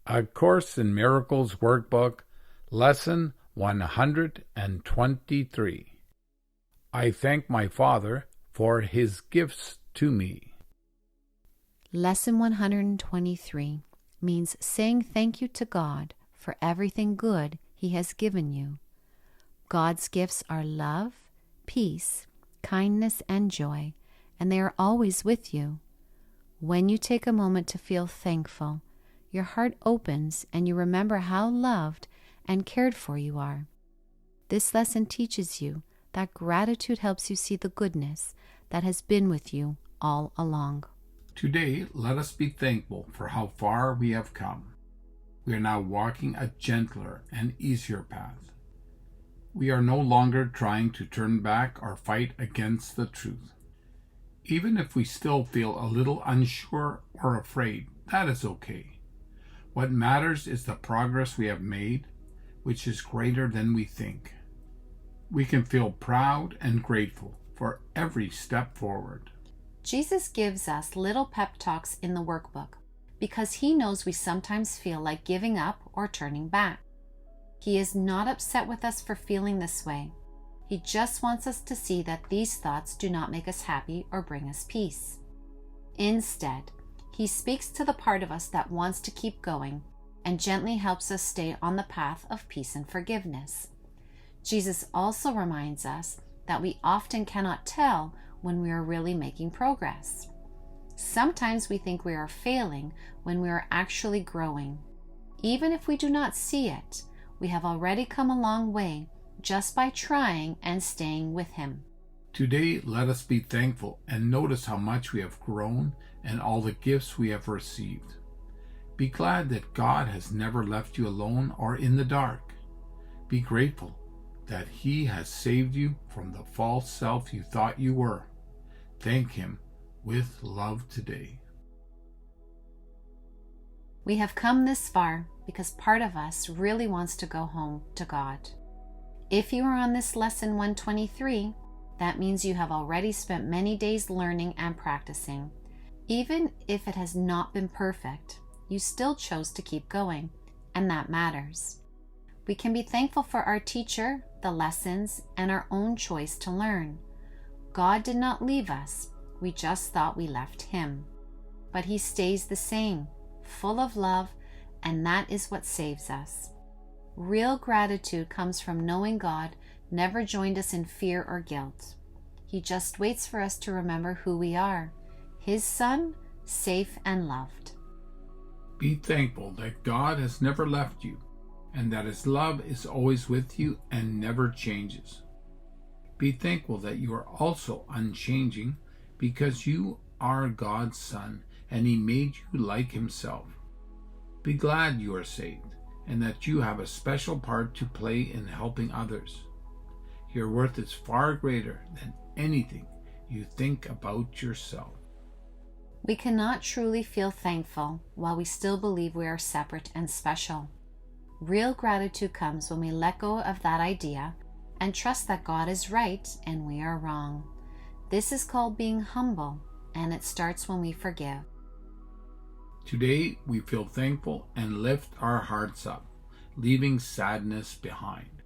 A Course in Miracles Workbook, Lesson 123. I thank my Father for his gifts to me. Lesson 123 means saying thank you to God for everything good He has given you. God's gifts are love, peace, kindness, and joy, and they are always with you. When you take a moment to feel thankful, your heart opens and you remember how loved and cared for you are. This lesson teaches you that gratitude helps you see the goodness that has been with you all along. Today, let us be thankful for how far we have come. We are now walking a gentler and easier path. We are no longer trying to turn back or fight against the truth. Even if we still feel a little unsure or afraid, that is okay. What matters is the progress we have made, which is greater than we think. We can feel proud and grateful for every step forward. Jesus gives us little pep talks in the workbook because He knows we sometimes feel like giving up or turning back. He is not upset with us for feeling this way. He just wants us to see that these thoughts do not make us happy or bring us peace. Instead, He speaks to the part of us that wants to keep going and gently helps us stay on the path of peace and forgiveness. Jesus also reminds us that we often cannot tell when we are really making progress. Sometimes we think we are failing when we are actually growing. Even if we do not see it, we have already come a long way just by trying and staying with Him. Today, let us be thankful and notice how much we have grown and all the gifts we have received. Be glad that God has never left you alone or in the dark. Be grateful that He has saved you from the false self you thought you were. Thank Him with love today. We have come this far because part of us really wants to go home to God. If you are on this lesson 123, that means you have already spent many days learning and practicing. Even if it has not been perfect, you still chose to keep going, and that matters. We can be thankful for our teacher, the lessons, and our own choice to learn. God did not leave us. We just thought we left Him. But He stays the same, full of love, and that is what saves us. Real gratitude comes from knowing God never joined us in fear or guilt. He just waits for us to remember who we are, His Son, safe and loved. Be thankful that God has never left you and that His love is always with you and never changes. Be thankful that you are also unchanging because you are God's Son and He made you like Himself. Be glad you are saved and that you have a special part to play in helping others. Your worth is far greater than anything you think about yourself. We cannot truly feel thankful while we still believe we are separate and special. Real gratitude comes when we let go of that idea and trust that God is right and we are wrong. This is called being humble, and it starts when we forgive. Today we feel thankful and lift our hearts up, leaving sadness behind.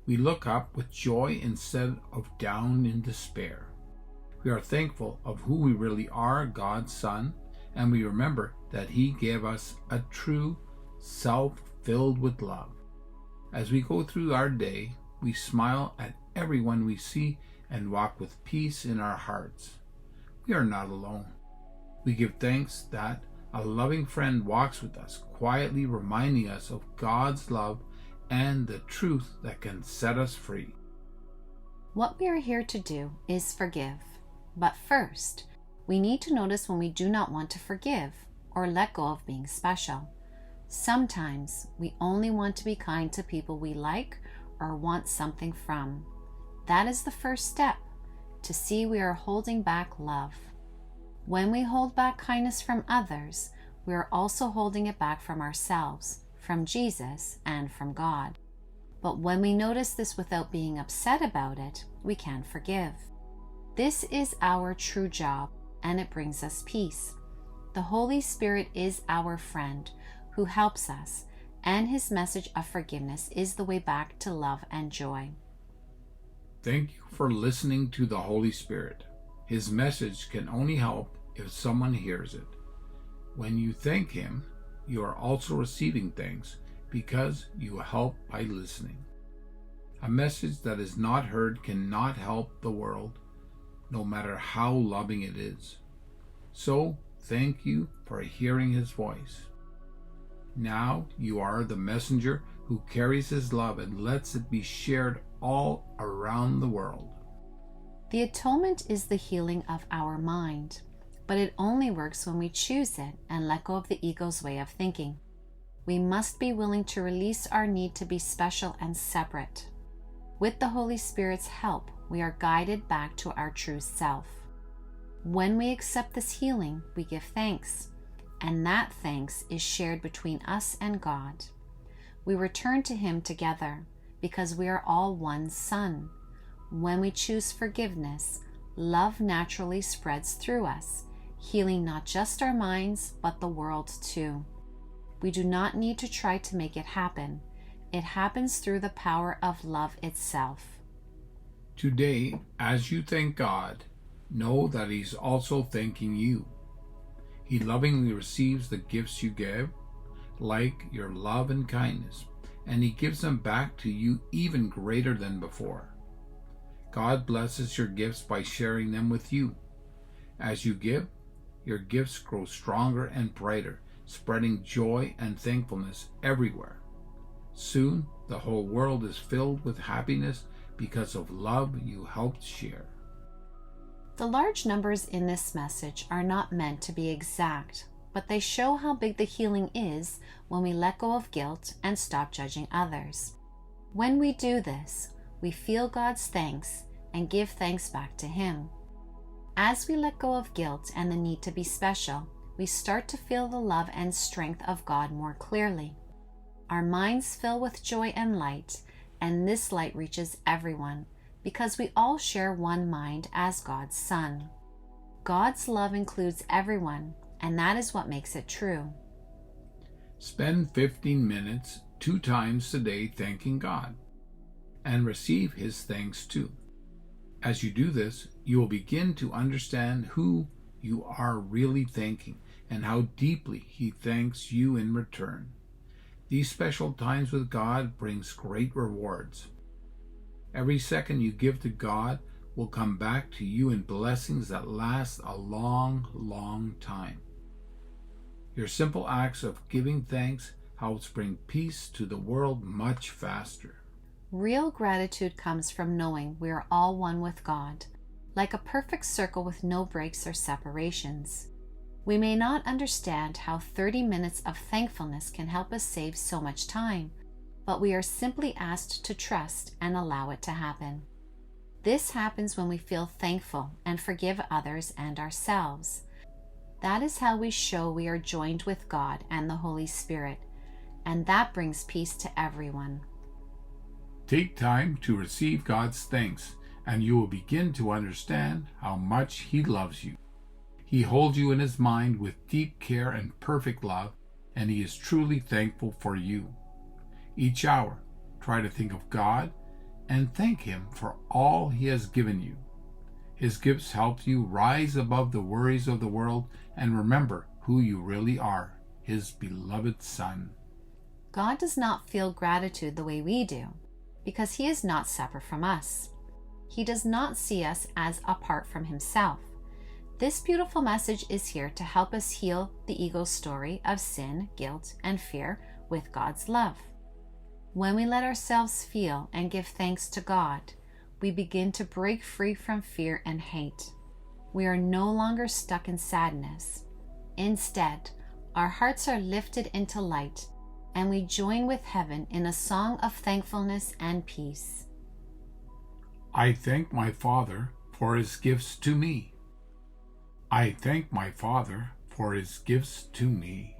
We look up with joy instead of down in despair. We are thankful of who we really are, God's Son, and we remember that He gave us a true self filled with love. As we go through our day, we smile at everyone we see and walk with peace in our hearts. We are not alone. We give thanks that a loving friend walks with us, quietly reminding us of God's love and the truth that can set us free. What we are here to do is forgive. But first, we need to notice when we do not want to forgive or let go of being special. Sometimes we only want to be kind to people we like or want something from. That is the first step, to see we are holding back love. When we hold back kindness from others, we are also holding it back from ourselves, from Jesus, and from God. But when we notice this without being upset about it, we can forgive. This is our true job, and it brings us peace. The Holy Spirit is our friend, who helps us, and His message of forgiveness is the way back to love and joy. Thank you for listening to the Holy Spirit. His message can only help if someone hears it. When you thank Him, you are also receiving things because you help by listening. A message that is not heard cannot help the world, no matter how loving it is. So, thank you for hearing His voice. Now you are the messenger who carries His love and lets it be shared all around the world. The atonement is the healing of our mind, but it only works when we choose it and let go of the ego's way of thinking. We must be willing to release our need to be special and separate. With the Holy Spirit's help, we are guided back to our true self. When we accept this healing, we give thanks, and that thanks is shared between us and God. We return to Him together because we are all one Son. When we choose forgiveness, love naturally spreads through us, healing not just our minds, but the world too. We do not need to try to make it happen. It happens through the power of love itself. Today, as you thank God, know that He's also thanking you. He lovingly receives the gifts you give, like your love and kindness, and He gives them back to you even greater than before. God blesses your gifts by sharing them with you. As you give, your gifts grow stronger and brighter, spreading joy and thankfulness everywhere. Soon, the whole world is filled with happiness because of love you helped share. The large numbers in this message are not meant to be exact, but they show how big the healing is when we let go of guilt and stop judging others. When we do this, we feel God's thanks and give thanks back to Him. As we let go of guilt and the need to be special, we start to feel the love and strength of God more clearly. Our minds fill with joy and light, and this light reaches everyone because we all share one mind as God's Son. God's love includes everyone, and that is what makes it true. Spend 15 minutes 2 times a day thanking God, and receive His thanks too. As you do this, you will begin to understand who you are really thanking and how deeply He thanks you in return. These special times with God brings great rewards. Every second you give to God will come back to you in blessings that last a long, long time. Your simple acts of giving thanks helps bring peace to the world much faster. Real gratitude comes from knowing we are all one with God, like a perfect circle with no breaks or separations. We may not understand how 30 minutes of thankfulness can help us save so much time, but we are simply asked to trust and allow it to happen. This happens when we feel thankful and forgive others and ourselves. That is how we show we are joined with God and the Holy Spirit, and that brings peace to everyone. Take time to receive God's thanks, and you will begin to understand how much He loves you. He holds you in His mind with deep care and perfect love, and He is truly thankful for you. Each hour, try to think of God and thank Him for all He has given you. His gifts help you rise above the worries of the world and remember who you really are, His beloved Son. God does not feel gratitude the way we do, because He is not separate from us. He does not see us as apart from Himself. This beautiful message is here to help us heal the ego's story of sin, guilt, and fear with God's love. When we let ourselves feel and give thanks to God, we begin to break free from fear and hate. We are no longer stuck in sadness. Instead, our hearts are lifted into light, and we join with heaven in a song of thankfulness and peace. I thank my Father for His gifts to me. I thank my Father for His gifts to me.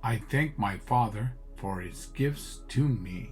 I thank my Father for His gifts to me.